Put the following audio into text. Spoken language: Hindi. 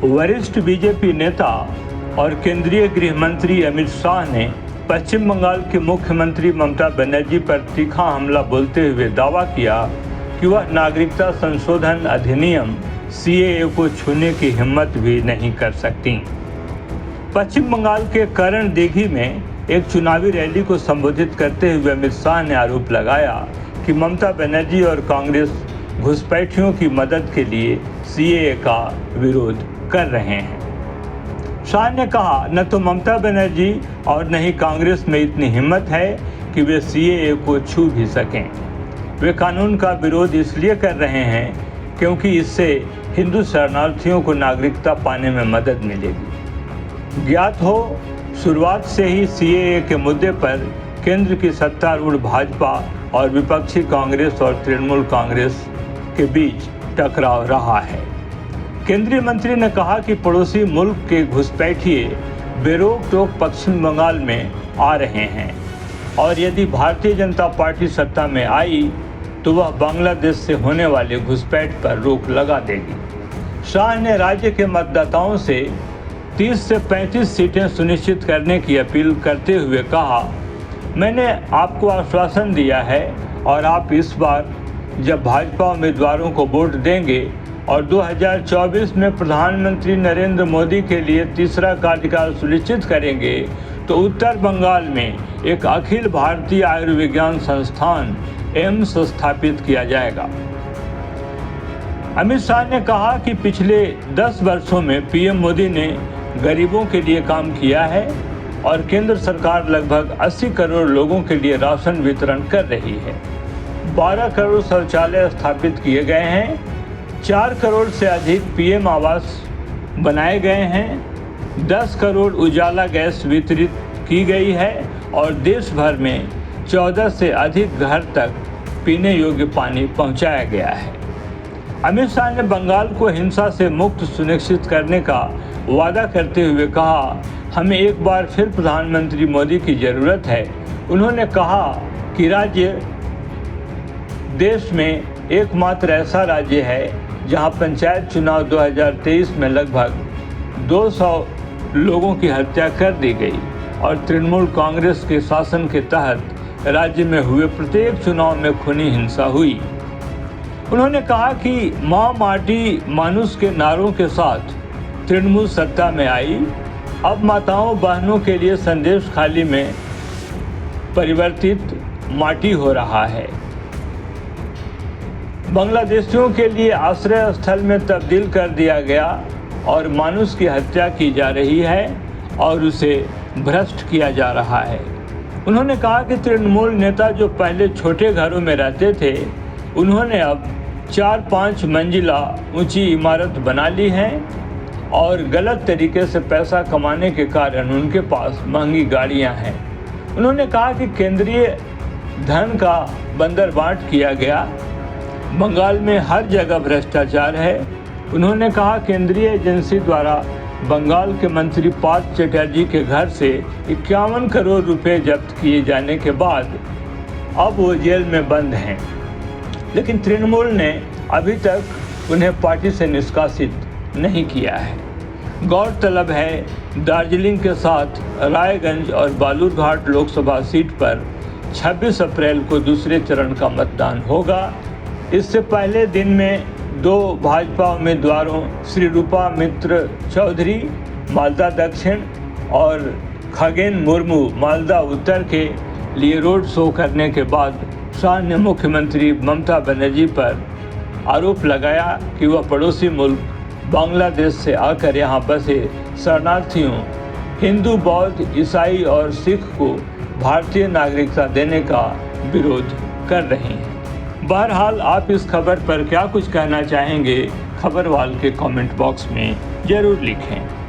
वरिष्ठ बीजेपी नेता और केंद्रीय गृह मंत्री अमित शाह ने पश्चिम बंगाल के मुख्यमंत्री ममता बनर्जी पर तीखा हमला बोलते हुए दावा किया कि वह नागरिकता संशोधन अधिनियम सीएए को छूने की हिम्मत भी नहीं कर सकती। पश्चिम बंगाल के करण दिघी में एक चुनावी रैली को संबोधित करते हुए अमित शाह ने आरोप लगाया कि ममता बनर्जी और कांग्रेस घुसपैठियों की मदद के लिए सीएए का विरोध कर रहे हैं। शाह ने कहा, न तो ममता बनर्जी और न ही कांग्रेस में इतनी हिम्मत है कि वे सीएए को छू भी सकें। वे कानून का विरोध इसलिए कर रहे हैं क्योंकि इससे हिंदू शरणार्थियों को नागरिकता पाने में मदद मिलेगी। ज्ञात हो, शुरुआत से ही सीएए के मुद्दे पर केंद्र की सत्तारूढ़ भाजपा और विपक्षी कांग्रेस और तृणमूल कांग्रेस के बीच टकराव रहा है। केंद्रीय मंत्री ने कहा कि पड़ोसी मुल्क के घुसपैठिए बेरोक टोक पश्चिम बंगाल में आ रहे हैं और यदि भारतीय जनता पार्टी सत्ता में आई तो वह बांग्लादेश से होने वाले घुसपैठ पर रोक लगा देगी। शाह ने राज्य के मतदाताओं से 30 से 35 सीटें सुनिश्चित करने की अपील करते हुए कहा, मैंने आपको आश्वासन दिया है और आप इस बार जब भाजपा उम्मीदवारों को वोट देंगे और 2024 में प्रधानमंत्री नरेंद्र मोदी के लिए तीसरा कार्यकाल सुनिश्चित करेंगे तो उत्तर बंगाल में एक अखिल भारतीय आयुर्विज्ञान संस्थान एम्स स्थापित किया जाएगा। अमित शाह ने कहा कि पिछले 10 वर्षों में पीएम मोदी ने गरीबों के लिए काम किया है और केंद्र सरकार लगभग 80 करोड़ लोगों के लिए राशन वितरण कर रही है। 12 करोड़ शौचालय स्थापित किए गए हैं, 4 करोड़ से अधिक पीएम आवास बनाए गए हैं, 10 करोड़ उजाला गैस वितरित की गई है और देश भर में 14 से अधिक घर तक पीने योग्य पानी पहुंचाया गया है। अमित शाह ने बंगाल को हिंसा से मुक्त सुनिश्चित करने का वादा करते हुए कहा, हमें एक बार फिर प्रधानमंत्री मोदी की ज़रूरत है। उन्होंने कहा कि राज्य देश में एकमात्र ऐसा राज्य है जहां पंचायत चुनाव 2023 में लगभग 200 लोगों की हत्या कर दी गई और तृणमूल कांग्रेस के शासन के तहत राज्य में हुए प्रत्येक चुनाव में खूनी हिंसा हुई। उन्होंने कहा कि माँ माटी मानुष के नारों के साथ तृणमूल सत्ता में आई। अब माताओं बहनों के लिए संदेश खाली में परिवर्तित माटी हो रहा है। बांग्लादेशियों के लिए आश्रय स्थल में तब्दील कर दिया गया और मानुष की हत्या की जा रही है और उसे भ्रष्ट किया जा रहा है। उन्होंने कहा कि तृणमूल नेता जो पहले छोटे घरों में रहते थे, उन्होंने अब 4-5 मंजिला ऊंची इमारत बना ली है और गलत तरीके से पैसा कमाने के कारण उनके पास महंगी गाड़ियां हैं। उन्होंने कहा कि केंद्रीय धन का बंदरबांट किया गया। बंगाल में हर जगह भ्रष्टाचार है। उन्होंने कहा केंद्रीय एजेंसी द्वारा बंगाल के मंत्री पार्थ चटर्जी के घर से 51 करोड़ रुपए जब्त किए जाने के बाद अब वो जेल में बंद हैं, लेकिन तृणमूल ने अभी तक उन्हें पार्टी से निष्कासित नहीं किया है। गौरतलब है, दार्जिलिंग के साथ रायगंज और बालूरघाट लोकसभा सीट पर 26 अप्रैल को दूसरे चरण का मतदान होगा। इससे पहले दिन में 2 भाजपा उम्मीदवारों श्री रूपा मित्र चौधरी मालदा दक्षिण और खगेन मुर्मू मालदा उत्तर के लिए रोड शो करने के बाद शाह ने मुख्यमंत्री ममता बनर्जी पर आरोप लगाया कि वह पड़ोसी मुल्क बांग्लादेश से आकर यहां बसे शरणार्थियों हिंदू, बौद्ध, ईसाई और सिख को भारतीय नागरिकता देने का विरोध कर रही हैं। बहरहाल आप इस खबर पर क्या कुछ कहना चाहेंगे, खबरवाल के कमेंट बॉक्स में ज़रूर लिखें।